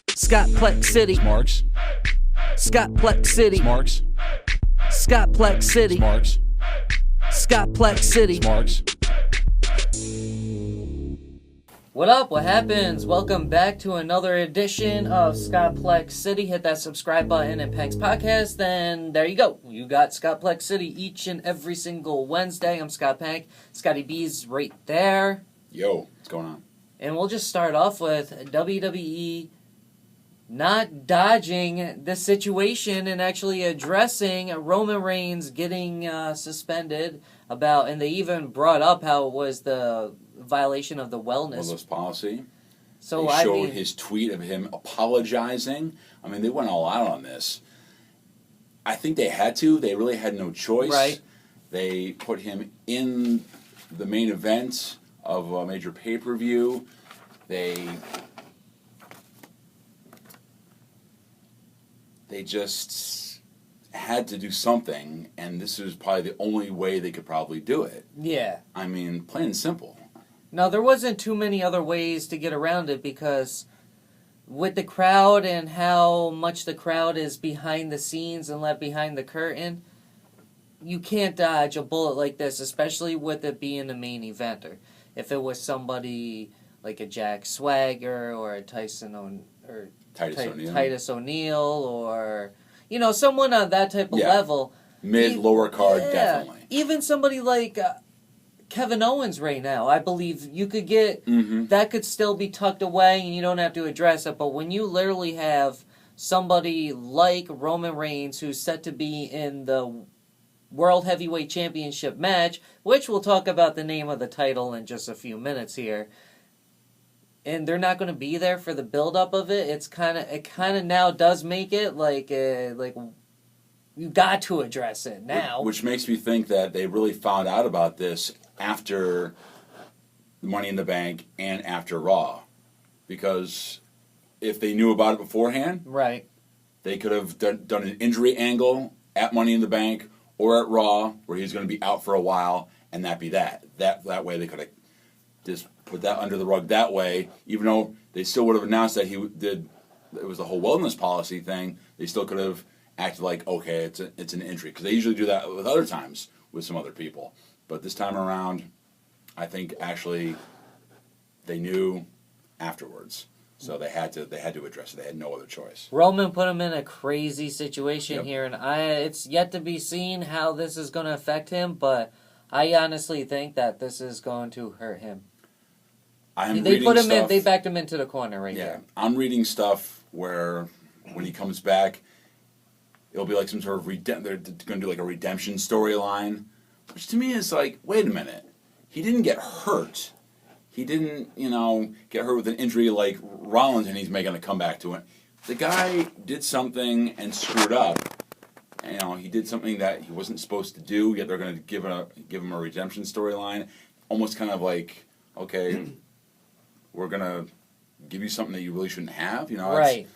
Scott Plex City. Marks. Scott Plex City. Marks. Scott Plex City. Marks. Scott Plex City. Marks. What up? What happens? Welcome back to another edition of Scott Plex City. Hit that subscribe button and Pank's podcast, then there you go. You got Scott Plex City each and every single Wednesday. I'm Scott Pank. Scotty B's right there. Yo, what's going on? And we'll just start off with WWE not dodging the situation and actually addressing Roman Reigns getting suspended and they even brought up how it was the violation of the wellness policy. So they showed his tweet of him apologizing. I mean, they went all out on this. I think they had to. They really had no choice. Right. They put him in the main event of a major pay-per-view. They just had to do something, and this is probably the only way they could probably do it. Yeah. I mean, plain and simple. Now, there wasn't too many other ways to get around it because with the crowd and how much the crowd is behind the scenes and left behind the curtain, you can't dodge a bullet like this, especially with it being a main eventer. If it was somebody like a Jack Swagger or a Titus O'Neil or, you know, someone on that type of level. Lower card, definitely. Even somebody like Kevin Owens right now, I believe you could get, that could still be tucked away and you don't have to address it. But when you literally have somebody like Roman Reigns who's set to be in the World Heavyweight Championship match, which we'll talk about the name of the title in just a few minutes here, and they're not going to be there for the build-up of it, it kind of now does make it like you got to address it now. Which makes me think that they really found out about this after Money in the Bank and after Raw. Because if they knew about it beforehand, right, they could have done an injury angle at Money in the Bank or at Raw where he's going to be out for a while, and that'd be that. That way they could have just put that under the rug that way, even though they still would have announced that it was the whole wellness policy thing, they still could have acted like, okay, it's an injury. Because they usually do that with other times with some other people. But this time around, I think actually they knew afterwards. So they had to address it. They had no other choice. Roman put him in a crazy situation here, and it's yet to be seen how this is going to affect him, but I honestly think that this is going to hurt him. They backed him into the corner right here. I'm reading stuff where when he comes back, it'll be like some sort of they're going to do like a redemption storyline, which to me is like, wait a minute, he didn't get hurt. He didn't, get hurt with an injury like Rollins, and he's making a comeback to it. The guy did something and screwed up. He did something that he wasn't supposed to do. Yet they're going to give him a redemption storyline, almost kind of like, okay, we're going to give you something that you really shouldn't have. Right.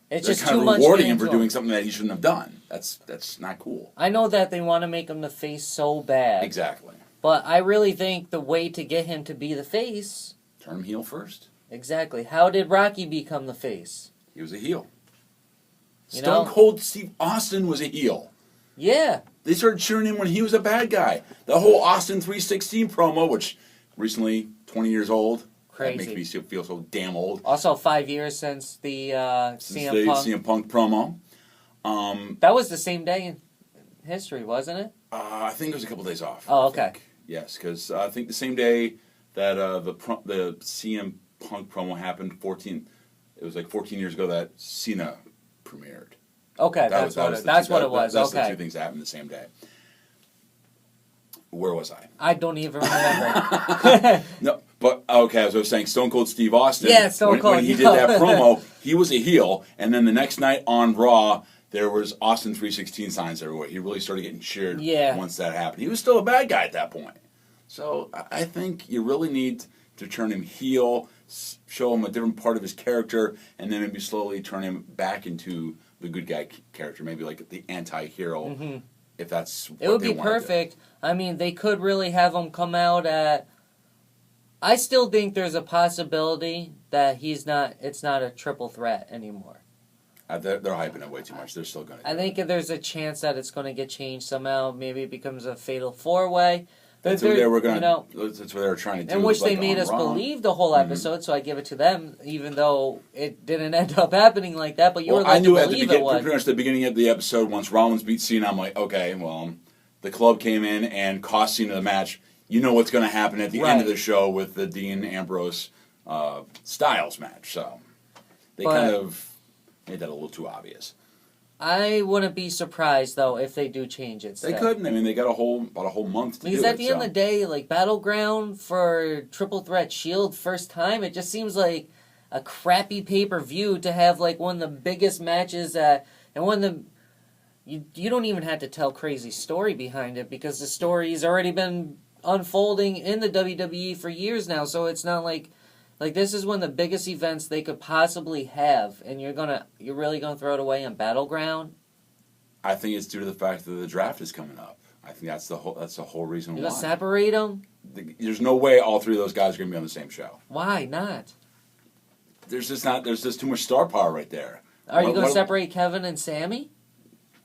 It's just kind too of much rewarding him for doing something that he shouldn't have done. That's not cool. I know that they want to make him the face so bad. Exactly. But I really think the way to get him to be the face... Turn him heel first. Exactly. How did Rocky become the face? He was a heel. Stone Cold Steve Austin was a heel. Yeah. They started cheering him when he was a bad guy. The whole Austin 316 promo, which recently 20 years old. Crazy. That makes me feel so damn old. Also 5 years since the CM Punk promo. That was the same day in history, wasn't it? I think it was a couple days off. Oh, okay. Yes, because I think the same day that the CM Punk promo happened, it was like 14 years ago that Cena premiered. Okay, that's what it was. That's the two things that happened the same day. Where was I? I don't even remember. No, but okay, as I was saying, Stone Cold Steve Austin. Yeah, Stone Cold. When he did that promo, he was a heel, and then the next night on Raw, there was Austin 316 signs everywhere. He really started getting cheered once that happened. He was still a bad guy at that point. So I think you really need to turn him heel, show him a different part of his character, and then maybe slowly turn him back into the good guy character, maybe like the anti-hero, if that's what it would be perfect. I mean, they could really have him come out at... I still think there's a possibility that it's not a triple threat anymore. They're hyping it way too much. They're still going to. I think there's a chance that it's going to get changed somehow. Maybe it becomes a fatal 4-way. That's what they were going to. That's what they were trying to do. In which they made us believe the whole episode, so I give it to them, even though it didn't end up happening like that. But you were led to believe it would. Pretty much at the beginning of the episode, once Rollins beat Cena, I'm like, okay, well, the club came in and cost Cena the match. You know what's going to happen at the end of the show with the Dean Ambrose Styles match. So they kind of made that a little too obvious. I wouldn't be surprised though if they do change it. They couldn't. I mean, they got about a whole month to do it. Because at the end of the day, like Battleground for Triple Threat Shield first time, it just seems like a crappy pay-per-view to have like one of the biggest matches and one of the you don't even have to tell crazy story behind it because the story's already been unfolding in the WWE for years now. So it's not like this is one of the biggest events they could possibly have, and you're really gonna throw it away on Battleground? I think it's due to the fact that the draft is coming up. I think that's the whole reason why. You're gonna separate them? There's no way all three of those guys are gonna be on the same show. Why not? There's just too much star power right there. Are you gonna separate Kevin and Sammy?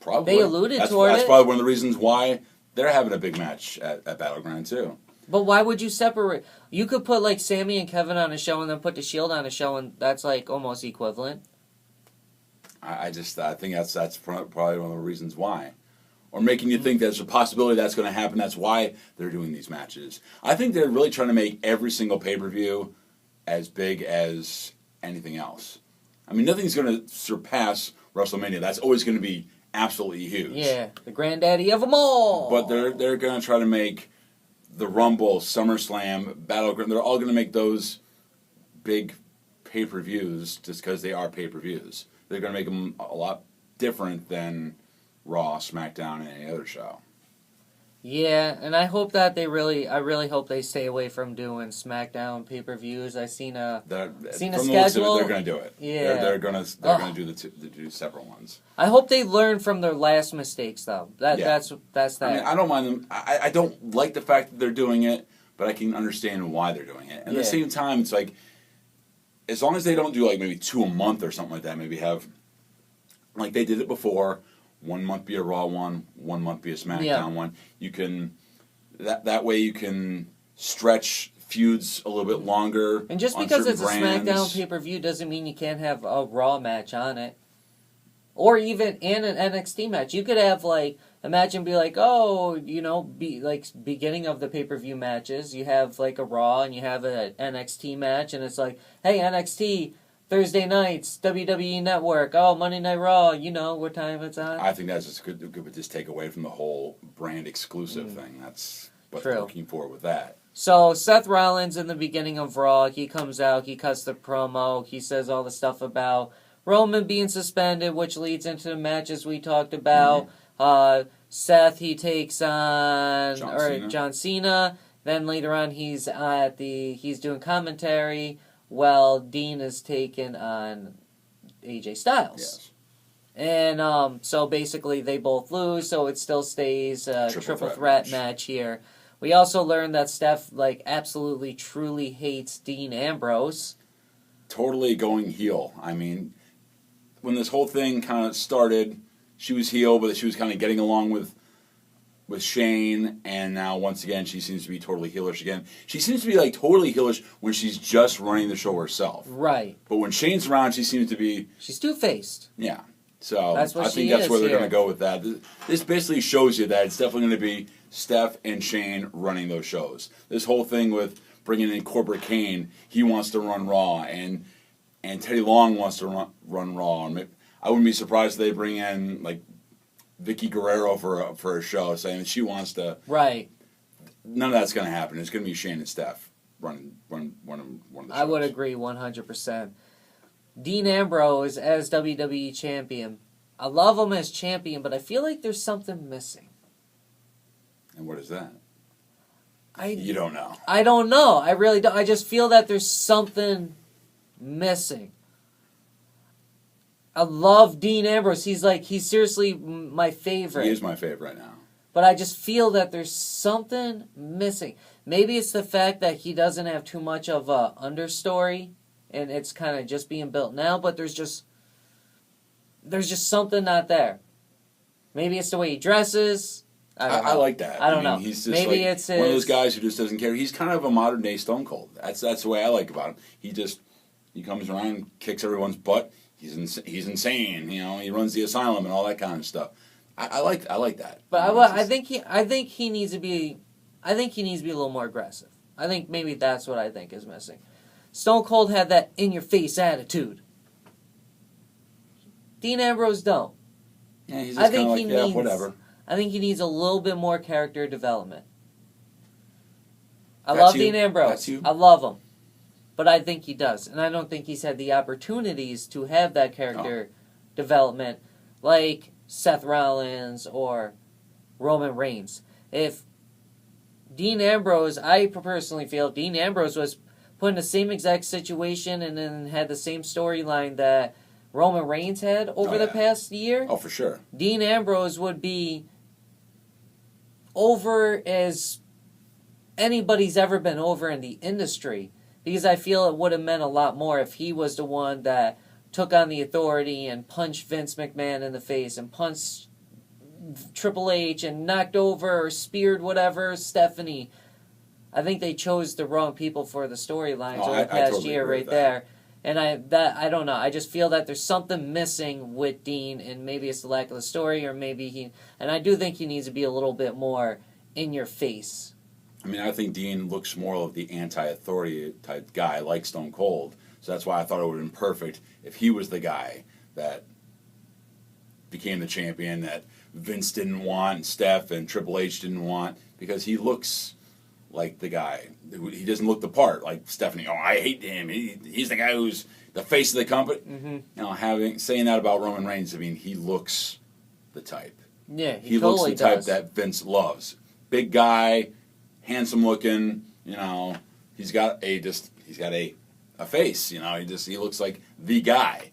Probably. They alluded toward it. That's probably one of the reasons why they're having a big match at Battleground too. But why would you separate? You could put like Sammy and Kevin on a show and then put the Shield on a show, and that's like almost equivalent. I think that's probably one of the reasons why, or making you think there's a possibility that's going to happen. That's why they're doing these matches. I think they're really trying to make every single pay-per-view as big as anything else. I mean, nothing's going to surpass WrestleMania. That's always going to be absolutely huge. Yeah, the granddaddy of them all. But they're going to try to make the Rumble, SummerSlam, Battleground, they're all going to make those big pay-per-views just because they are pay-per-views. They're going to make them a lot different than Raw, SmackDown, and any other show. Yeah, and I hope that I really hope they stay away from doing SmackDown pay-per-views. I've seen a schedule. They're going to do it. Yeah, they're going to do the separate ones. I hope they learn from their last mistakes, though. That's that. I mean, I don't mind them. I don't like the fact that they're doing it, but I can understand why they're doing it. And at the same time, it's like, as long as they don't do like maybe 2 a month or something like that, maybe have, like they did it before, 1 month be a Raw one, 1 month be a SmackDown one. You can, that way you can stretch feuds a little bit longer. And just because it's a SmackDown pay-per-view doesn't mean you can't have a Raw match on it. Or even in an NXT match. You could have like, imagine be like, be like beginning of the pay-per-view matches, you have like a Raw and you have an NXT match and it's like, hey, NXT, Thursday nights, WWE Network, Monday Night Raw, you know what time it's on. I think that's just good to just take away from the whole brand exclusive thing. That's what they're looking for with that. So Seth Rollins in the beginning of Raw, he comes out, he cuts the promo, he says all the stuff about Roman being suspended, which leads into the matches we talked about. Seth, he takes on John Cena. Then later on, he's doing commentary. Well, Dean is taken on AJ Styles. Yes. And so basically, they both lose. So it still stays a triple threat match here. We also learned that Steph absolutely truly hates Dean Ambrose. Totally going heel. I mean, when this whole thing kind of started, she was heel, but she was kind of getting along with Shane, and now once again she seems to be totally heelish again. She seems to be totally heelish when she's just running the show herself. Right. But when Shane's around, she seems to be... She's two-faced. Yeah. So I think that's where they're going to go with that. This basically shows you that it's definitely going to be Steph and Shane running those shows. This whole thing with bringing in Corporate Kane, he wants to run Raw, and Teddy Long wants to run Raw. And I wouldn't be surprised if they bring in Vicky Guerrero for a show, saying that she wants to. Right. None of that's going to happen. It's going to be Shane and Steph running one of the shows. I would agree 100%. Dean Ambrose as WWE champion. I love him as champion, but I feel like there's something missing. And what is that? You don't know. I don't know. I really don't. I just feel that there's something missing. I love Dean Ambrose. He's seriously my favorite. He is my favorite right now. But I just feel that there's something missing. Maybe it's the fact that he doesn't have too much of a understory, and it's kind of just being built now. But there's just something not there. Maybe it's the way he dresses. I like that. I don't know. He's just maybe it's one of those guys who just doesn't care. He's kind of a modern day Stone Cold. That's the way I like about him. He comes around, kicks everyone's butt. He's insane. He runs the asylum and all that kind of stuff. I like that. But I think he needs to be. I think he needs to be a little more aggressive. I think maybe that's what I think is missing. Stone Cold had that in-your-face attitude. Dean Ambrose don't. Yeah, he's just kind of like, whatever. I think he needs a little bit more character development. I love Dean Ambrose. I love him. But I think he does. And I don't think he's had the opportunities to have that character development like Seth Rollins or Roman Reigns. If Dean Ambrose, I personally feel Dean Ambrose was put in the same exact situation and then had the same storyline that Roman Reigns had over the past year. Oh, for sure. Dean Ambrose would be over as anybody's ever been over in the industry, because I feel it would have meant a lot more if he was the one that took on the authority and punched Vince McMahon in the face and punched Triple H and knocked over or speared whatever Stephanie. I think they chose the wrong people for the storylines over the past totally year right there. And I don't know. I just feel that there's something missing with Dean, and maybe it's the lack of the story, or maybe and I do think he needs to be a little bit more in your face. I mean, I think Dean looks more of the anti-authority type guy, like Stone Cold. So that's why I thought it would have been perfect if he was the guy that became the champion that Vince didn't want, and Steph and Triple H didn't want, because he looks like the guy. He doesn't look the part, like Stephanie. Oh, I hate him. He's the guy who's the face of the company. Mm-hmm. Saying that about Roman Reigns, I mean, he looks the type. Yeah, he totally looks the type that Vince loves. Big guy, handsome looking. He's got a face. He looks like the guy.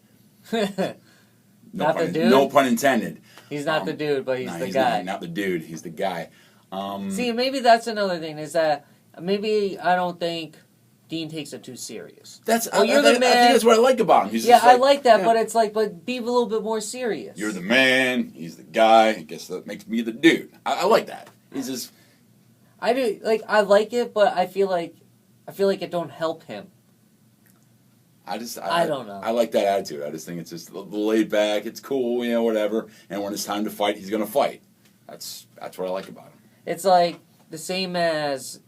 Not the dude. No pun intended. He's not the dude, but he's the guy. Not the dude. He's the guy. See, maybe that's another thing, is that maybe I don't think Dean takes it too serious. You're the man. I think that's what I like about him. I like that, but it's like, but be a little bit more serious. You're the man. He's the guy. I guess that makes me the dude. I like that. He's just. I do I like it, but I feel like it don't help him. I don't know. I like that attitude. I just think it's just laid back. It's cool, whatever. And when it's time to fight, he's gonna fight. That's what I like about him. It's like the same as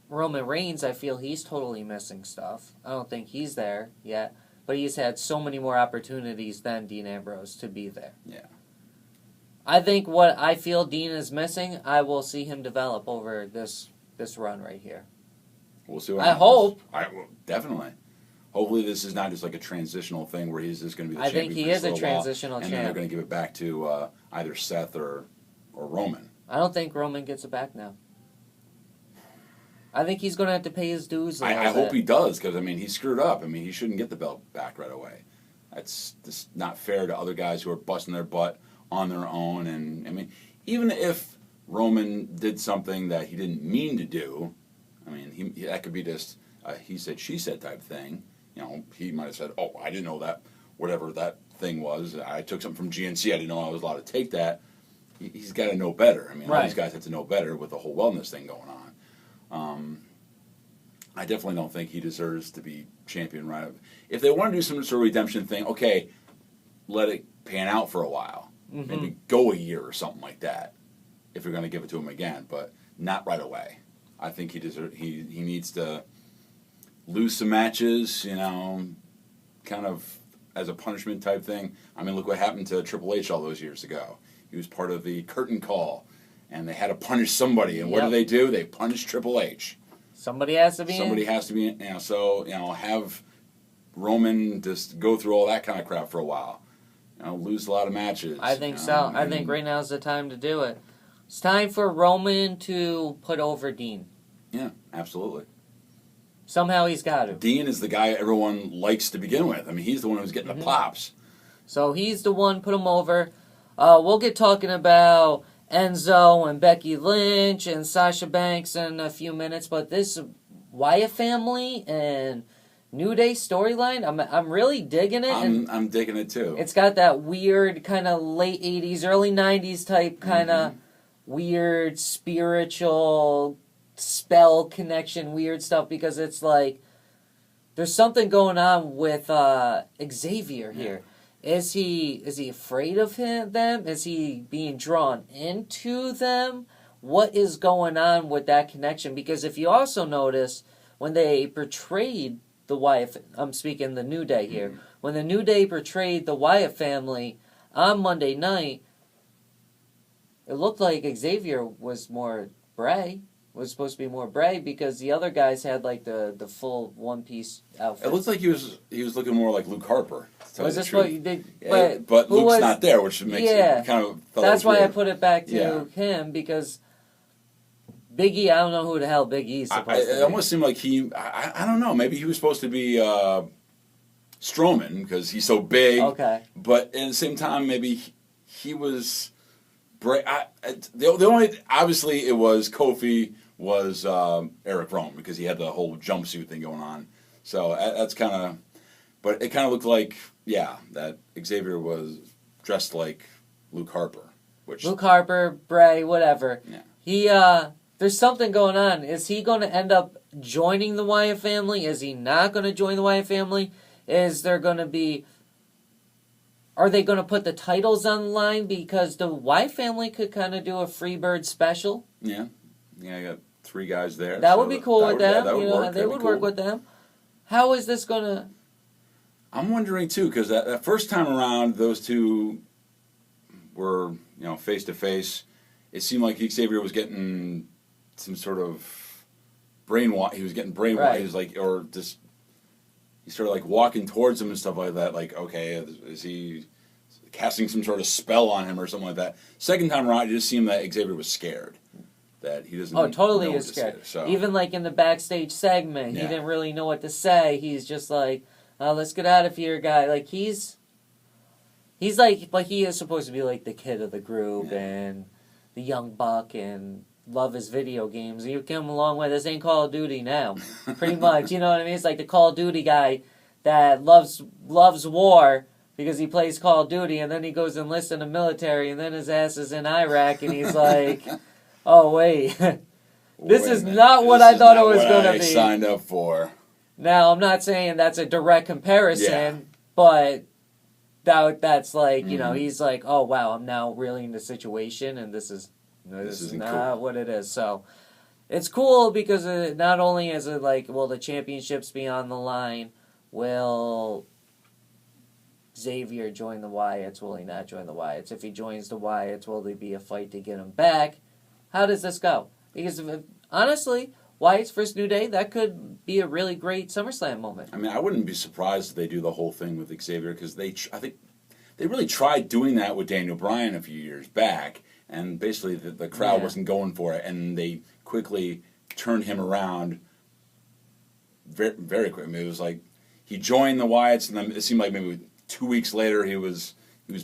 Roman Reigns. I feel he's totally missing stuff. I don't think he's there yet, but he's had so many more opportunities than Dean Ambrose to be there. Yeah. I think what I feel Dean is missing, I will see him develop over this run right here. We'll see what happens. I hope. Definitely. Hopefully this is not just like a transitional thing where he's just going to be the champion. I think he is a transitional champ. And then they're going to give it back to either Seth or Roman. I don't think Roman gets it back now. I think he's going to have to pay his dues. I hope he does, because, he screwed up. He shouldn't get the belt back right away. That's just not fair to other guys who are busting their butt on their own. And, even if Roman did something that he didn't mean to do, that could be just a he said, she said type thing. He might have said, oh, I didn't know that, whatever that thing was. I took something from GNC. I didn't know I was allowed to take that. He's got to know better. All these guys have to know better with the whole wellness thing going on. I definitely don't think he deserves to be champion right. If they want to do some sort of redemption thing, okay, let it pan out for a while. Mm-hmm. Maybe go a year or something like that if you're going to give it to him again, but not right away. I think he needs to lose some matches, kind of as a punishment type thing. Look what happened to Triple H all those years ago. He was part of the curtain call, and they had to punish somebody. And what do? They punished Triple H. Somebody has to be in. So, have Roman just go through all that kind of crap for a while. Lose a lot of matches. I think so. I think right now is the time to do it. It's time for Roman to put over Dean. Yeah, absolutely. Somehow he's got to. Dean is the guy everyone likes to begin with. He's the one who's getting the pops. So he's the one, put him over. We'll get talking about Enzo and Becky Lynch and Sasha Banks in a few minutes, but this Wyatt family and New Day storyline, I'm really digging it. I'm digging it too. It's got that weird kind of late 80s, early 90s type kind of weird spiritual spell connection, weird stuff, because it's like there's something going on with Xavier here. Is he afraid of them? Is he being drawn into them? What is going on with that connection? Because if you also notice, when they portrayed the Wyatt, I'm speaking the New Day here, when the New Day portrayed the Wyatt family on Monday night, it looked like Xavier was more Bray. Was supposed to be more Bray, because the other guys had like the full one-piece outfit. It looks like he was looking more like Luke Harper. Was this what you did? But Luke's not there, which makes it kind of. That's why I put it back to him, because Big E, I don't know who the hell Big E's supposed to be. It almost seemed like he. I don't know. Maybe he was supposed to be Strowman because he's so big. Okay. But at the same time, maybe he was. The only obviously it was Kofi was Eric Rowan, because he had the whole jumpsuit thing going on. So that's kind of, but it kind of looked like that Xavier was dressed like Luke Harper, Luke Harper, Bray, whatever. Yeah. He there's something going on. Is he going to end up joining the Wyatt family? Is he not going to join the Wyatt family? Is there going to be? Are they going to put the titles on the line? Because the Wyatt family could kind of do a Freebird special. Yeah, I got 3 guys there. That would be cool with them. That would work. They would work with them. How is this going to... I'm wondering, too, because that first time around, those two were, face-to-face. It seemed like Xavier was getting some sort of brainwash. He was getting brainwashed. Right. He was like, or just... He started like walking towards him and stuff like that. Like, okay, is he casting some sort of spell on him or something like that? Second time around, it just seemed that Xavier was scared. That he doesn't. Oh, totally is scared. So. Even like in the backstage segment, he didn't really know what to say. He's just like, let's get out of here, guy. Like he's like he is supposed to be like the kid of the group and the young buck and love his video games. You come along with this ain't Call of Duty now, pretty much. You know what I mean? It's like the Call of Duty guy that loves war because he plays Call of Duty, and then he goes and enlists in the military, and then his ass is in Iraq, and he's like, "Oh wait, this is not what I thought it was going to be." Signed up for. Now I'm not saying that's a direct comparison, but that's like he's like, "Oh wow, I'm now really in the situation, and this is." No, this is not cool. What it is. So it's cool because not only is it like, will the championships be on the line? Will Xavier join the Wyatts? Will he not join the Wyatts? If he joins the Wyatts, will there be a fight to get him back? How does this go? Because honestly, Wyatt's first New Day, that could be a really great SummerSlam moment. I mean, I wouldn't be surprised if they do the whole thing with Xavier, because I think they really tried doing that with Daniel Bryan a few years back. And basically, the crowd wasn't going for it, and they quickly turned him around very, very quick. I mean, it was like he joined the Wyatts, and then it seemed like maybe 2 weeks later he was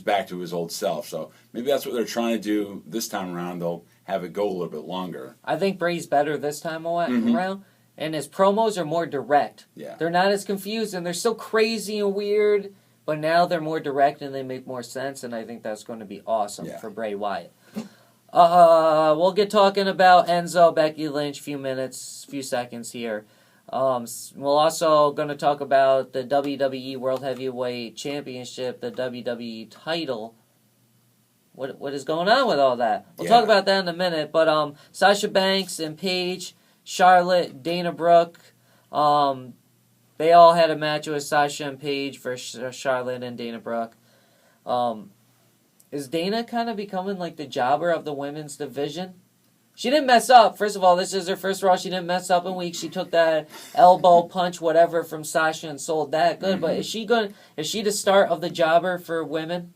back to his old self. So maybe that's what they're trying to do this time around. They'll have it go a little bit longer. I think Bray's better this time around, and his promos are more direct. Yeah, they're not as confused, and they're still crazy and weird, but now they're more direct and they make more sense. And I think that's going to be awesome for Bray Wyatt. We'll get talking about Enzo, Becky Lynch, few seconds here. We're also going to talk about the WWE World Heavyweight Championship, the WWE title. What is going on with all that? We'll talk about that in a minute. But Sasha Banks and Paige, Charlotte, Dana Brooke, they all had a match with Sasha and Paige versus Charlotte and Dana Brooke. Is Dana kind of becoming like the jobber of the women's division? She didn't mess up. First of all, this is her first Raw. She didn't mess up in weeks. She took that elbow punch, whatever, from Sasha and sold that good. But is she the start of the jobber for women?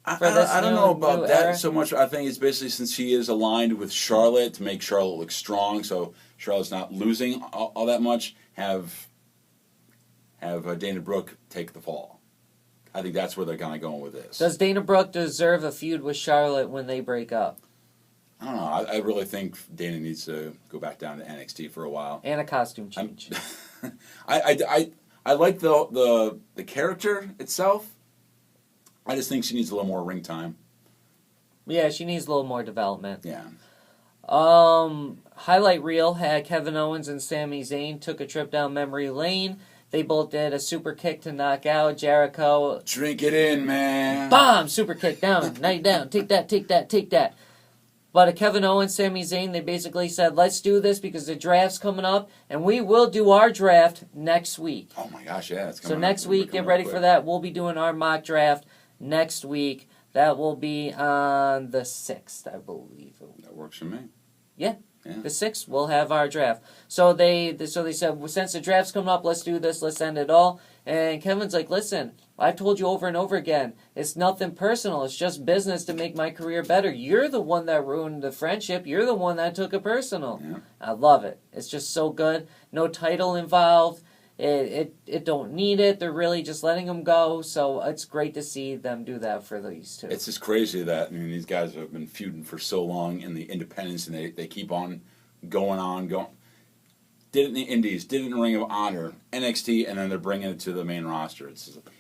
I don't know about that era? So much. I think it's basically since she is aligned with Charlotte to make Charlotte look strong, so Charlotte's not losing all that much. Have Dana Brooke take the fall. I think that's where they're kind of going with this. Does Dana Brooke deserve a feud with Charlotte when they break up? I don't know. I really think Dana needs to go back down to NXT for a while. And a costume change. I like the character itself. I just think she needs a little more ring time. Yeah, she needs a little more development. Yeah. Highlight reel had Kevin Owens and Sami Zayn took a trip down memory lane. They both did a super kick to knock out Jericho. Drink it in, man. Bomb! Super kick down. Now you down. Take that, take that, take that. But Kevin Owens, Sami Zayn, they basically said, let's do this because the draft's coming up, and we will do our draft next week. Oh my gosh, yeah. It's coming So next week, get ready for that. We'll be doing our mock draft next week. That will be on the 6th, I believe. That works for me. Yeah. The 6th, we'll have our draft. So they said, well, since the draft's coming up, let's do this, let's end it all. And Kevin's like, listen, I've told you over and over again, it's nothing personal. It's just business to make my career better. You're the one that ruined the friendship. You're the one that took it personal. Yeah. I love it. It's just so good. No title involved. It don't need it. They're really just letting them go. So it's great to see them do that for these two. It's just crazy that these guys have been feuding for so long in the independents, and they keep on going. Did it in the Indies, did it in Ring of Honor, NXT, and then they're bringing it to the main roster.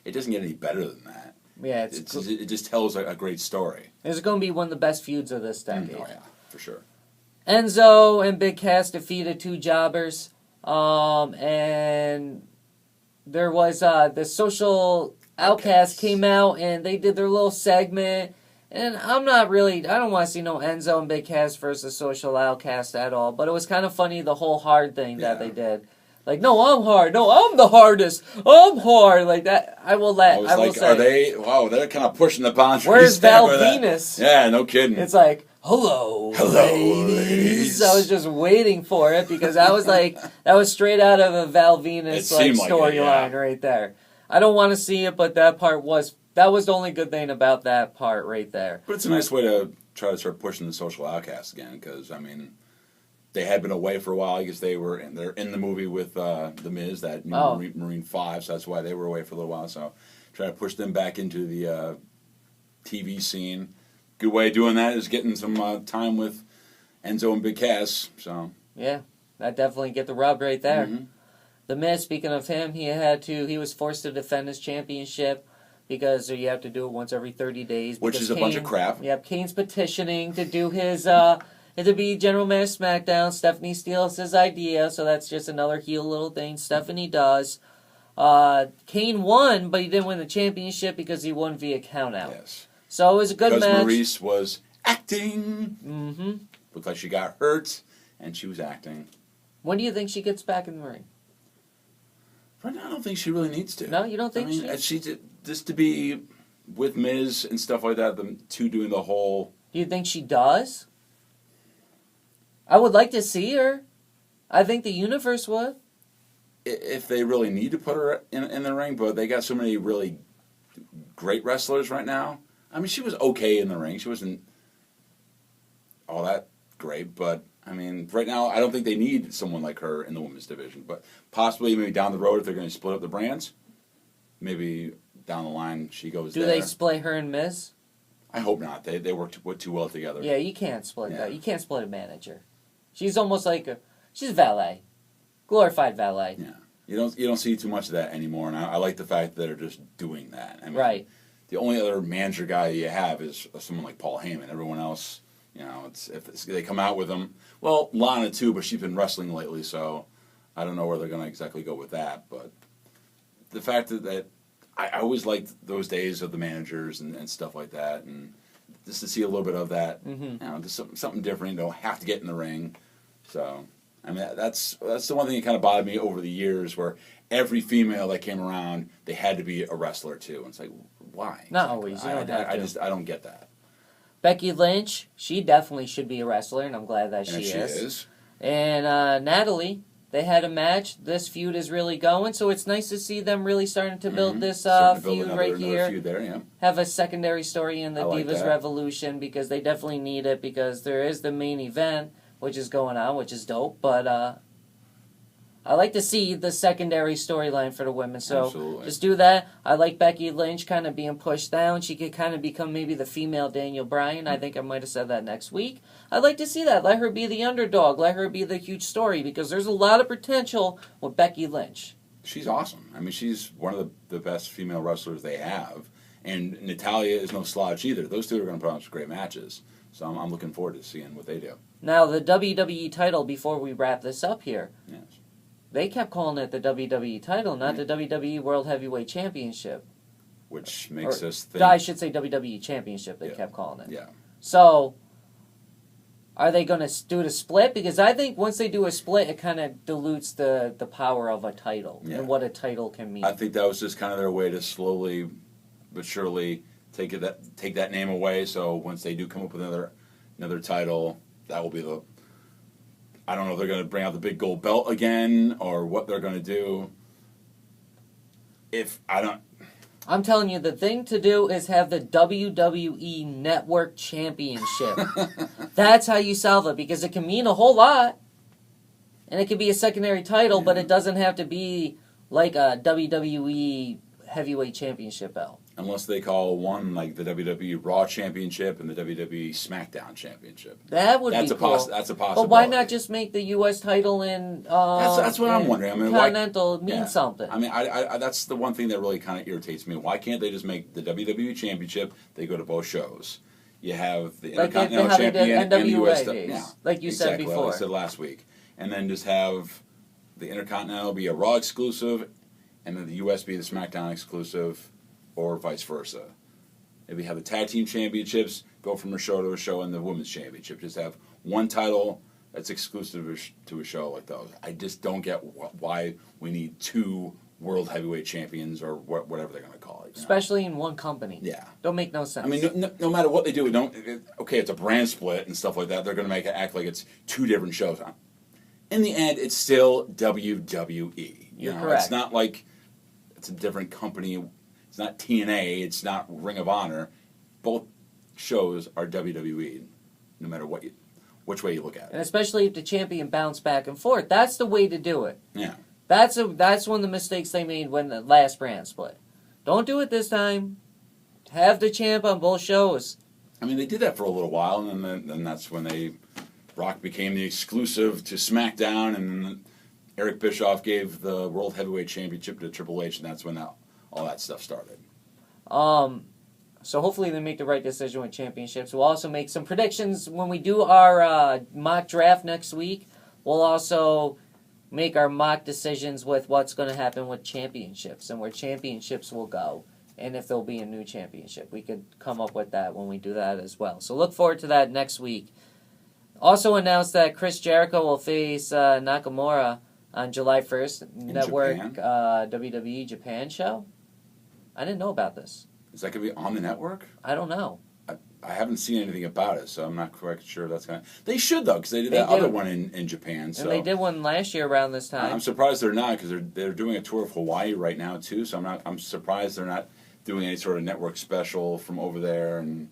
It doesn't get any better than that. Yeah, it just tells a great story. It's going to be one of the best feuds of this decade. Oh yeah, for sure. Enzo and Big Cass defeated two jobbers, and there was the Social Outcast came out and they did their little segment. And I don't want to see no Enzo and Big Cass versus Social Outcast at all. But it was kind of funny, the whole hard thing that they did. Like, no, I'm hard. No, I'm the hardest. I'm hard. Like that. I will say. Are they? Wow, they're kind of pushing the boundaries. Where's Val Venus? Yeah, no kidding. It's like, hello, ladies. I was just waiting for it because I was like, that was straight out of a Val Venus storyline right there. I don't want to see it, but that was the only good thing about that part right there. But it's a nice way to try to start pushing the Social Outcasts again, because they had been away for a while. I guess they're in the movie with the Miz, that new Marine 5, so that's why they were away for a little while. So try to push them back into the TV scene. Good way of doing that is getting some time with Enzo and Big Cass. So yeah, that definitely get the rub right there. Mm-hmm. The Miz, speaking of him, he was forced to defend his championship because you have to do it once every 30 days. Which is a bunch of crap. Yep, Kane's petitioning to do his to be General Manager SmackDown. Stephanie steals his idea, so that's just another heel little thing Stephanie does. Kane won, but he didn't win the championship because he won via countout. Yes. So it was a good match. Because Maurice was acting. Mm-hmm. Looked like she got hurt, and she was acting. When do you think she gets back in the ring? Right now, I don't think she really needs to. No, you don't think she just to be with Miz and stuff like that, the two doing the whole... Do you think she does? I would like to see her. I think the universe would. If they really need to put her in the ring, but they got so many really great wrestlers right now. She was okay in the ring. She wasn't all that great, but... right now, I don't think they need someone like her in the women's division. But possibly, maybe down the road, if they're going to split up the brands, maybe down the line she goes there. Do they split her and Miz? I hope not. They work too well together. Yeah, you can't split that. You can't split a manager. She's almost like she's valet, glorified valet. Yeah, you don't see too much of that anymore, and I like the fact that they're just doing that. Right. The only other manager guy you have is someone like Paul Heyman. Everyone else. If they come out with them, well, Lana too, but she's been wrestling lately, so I don't know where they're going to exactly go with that. But the fact that I always liked those days of the managers and stuff like that, and just to see a little bit of that, just something different. You don't have to get in the ring. So that's the one thing that kind of bothered me over the years, where every female that came around, they had to be a wrestler too. And it's like, why? Not always. I don't get that. Becky Lynch, she definitely should be a wrestler, and I'm glad that she is. And Natalie, they had a match. This feud is really going, so it's nice to see them really starting to build this feud right here. Feud there, yeah. Have a secondary story in the Divas Revolution, because they definitely need it, because there is the main event, which is going on, which is dope. But I like to see the secondary storyline for the women, so Absolutely. just do that. I like Becky Lynch kind of being pushed down. She could kind of become maybe the female Daniel Bryan. I think I might have said that next week. I'd like to see that. Let her be the underdog. Let her be the huge story, because there's a lot of potential with Becky Lynch. She's awesome. I mean, she's one of the best female wrestlers they have. And Natalya is no slouch either. Those two are going to put on some great matches. So I'm looking forward to seeing what they do. Now, the WWE title, before we wrap this up here, Yes. they kept calling it the WWE title, not the WWE World Heavyweight Championship. Which makes us think... I should say WWE Championship, they kept calling it. Yeah. So, are they going to do the split? Because I think once they do a split, it kind of dilutes the power of a title and what a title can mean. I think that was just kind of their way to slowly but surely take that name away. So once they do come up with another title, that will be the... I don't know if they're going to bring out the big gold belt again or what they're going to do. I'm telling you, the thing to do is have the WWE Network Championship. That's how you solve it, because it can mean a whole lot. And it can be a secondary title, but it doesn't have to be like a WWE Heavyweight Championship belt. Unless they call one like the WWE Raw Championship and the WWE SmackDown Championship. That would be cool. That's a possibility. But why not just make the U.S. title in that's what I'm wondering. I mean, Continental mean something? I mean, I that's the one thing that really kind of irritates me. Why can't they just make the WWE Championship? They go to both shows. You have the Intercontinental Champion and the U.S. Like you said before. Like I said last week. And then just have the Intercontinental be a Raw exclusive, and then the U.S. be the SmackDown exclusive, or vice versa. Maybe have the Tag Team Championships go from a show to a show, and the Women's Championship. Just have one title that's exclusive to a show like those. I just don't get why we need two World Heavyweight Champions or whatever they're going to call it. Especially in one company. Yeah. Don't make no sense. I mean, no matter what they do, okay, it's a brand split and stuff like that. They're going to make it act like it's two different shows. In the end, it's still WWE. You're correct. It's not like it's a different company. It's not TNA. It's not Ring of Honor. Both shows are WWE, no matter which way you look at it. And especially if the champion bounced back and forth. That's the way to do it. Yeah. That's one of the mistakes they made when the last brand split. Don't do it this time. Have the champ on both shows. I mean, they did that for a little while, and then that's when Rock became the exclusive to SmackDown, and Eric Bischoff gave the World Heavyweight Championship to Triple H, and that's when all that stuff started. So hopefully they make the right decision with championships. We'll also make some predictions when we do our mock draft next week. We'll also make our mock decisions with what's going to happen with championships and where championships will go, and if there'll be a new championship. We could come up with that when we do that as well. So look forward to that next week. Also announced that Chris Jericho will face Nakamura on July 1st. Network WWE Japan show. I didn't know about this. Is that going to be on the network? I don't know. I haven't seen anything about it, so I'm not quite sure that's going to... They should, though, because they did other one in Japan. So. And they did one last year around this time. I'm surprised they're not, because they're doing a tour of Hawaii right now, too, so I'm surprised they're not doing any sort of network special from over there, and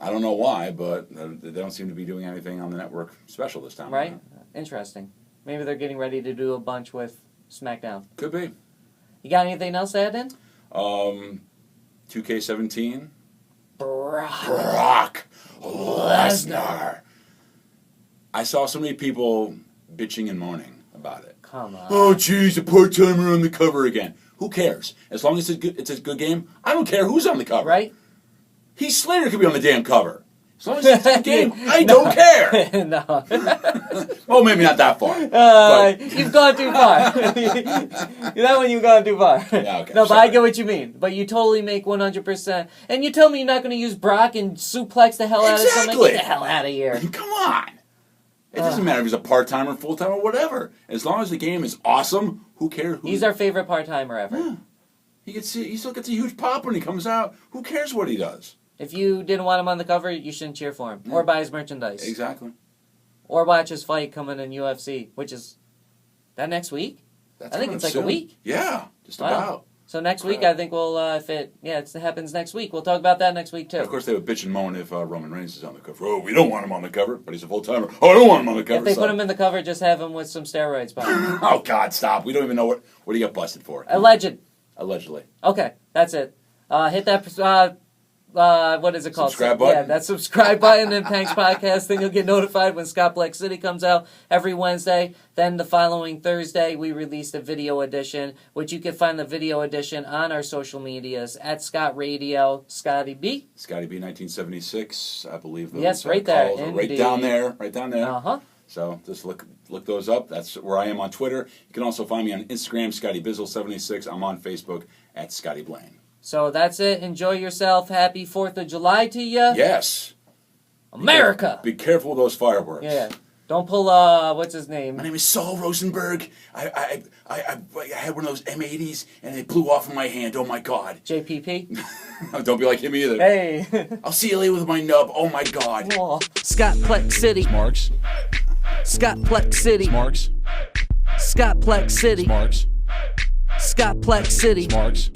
I don't know why, but they don't seem to be doing anything on the network special this time. Right? Interesting. Maybe they're getting ready to do a bunch with SmackDown. Could be. You got anything else to add in? 2K17. Brock Lesnar. I saw so many people bitching and moaning about it. Come on. Oh, geez, a part-timer on the cover again. Who cares? As long as it's a good game, I don't care who's on the cover. Right? Heath Slater could be on the damn cover. As long as it's a good game, I don't care. No. Oh, maybe not that far. You've gone too far. That one you've gone too far. Yeah, okay. No, but I get what you mean. But you totally make 100%. And you tell me you're not going to use Brock and suplex the hell out of something? Get the hell out of here. Come on. It doesn't matter if he's a part-timer, full-timer, whatever. As long as the game is awesome, who cares? He's our favorite part-timer ever. Yeah. He still gets a huge pop when he comes out. Who cares what he does? If you didn't want him on the cover, you shouldn't cheer for him. Or buy his merchandise. Exactly. Or watch his fight coming in UFC, which is that next week? I think it's like soon. a week. Yeah, just about. So next week, I think we'll, if it happens next week, we'll talk about that next week, too. Of course, they would bitch and moan if Roman Reigns is on the cover. Oh, we don't want him on the cover, but he's a full-timer. Oh, I don't want him on the cover. If they put him in the cover, just have him with some steroids behind him. Oh, God, stop. We don't even know what he got busted for. Allegedly. Okay, that's it. Hit that, what is it called? Subscribe button? Yeah, that subscribe button and Panks Podcast thing. You'll get notified when Scott Plex City comes out every Wednesday. Then the following Thursday, we release the video edition, which you can find the video edition on our social medias at Scott Radio, Scotty B. Scotty B, 1976, I believe. Those, yes, right there. Right down there. Uh-huh. So just look those up. That's where I am on Twitter. You can also find me on Instagram, ScottyBizzle76. I'm on Facebook at Scotty Blaine. So that's it. Enjoy yourself. Happy 4th of July to you. Yes. America. Be careful with those fireworks. Yeah. Don't pull, what's his name? My name is Saul Rosenberg. I had one of those M80s, and it blew off in my hand. Oh, my God. JPP? Don't be like him either. Hey. I'll see you later with my nub. Oh, my God. Oh. Scott Plex City. Marks. Scott Plex City. Marks. Scott Plex City. Marks. Scott Plex City. Marks.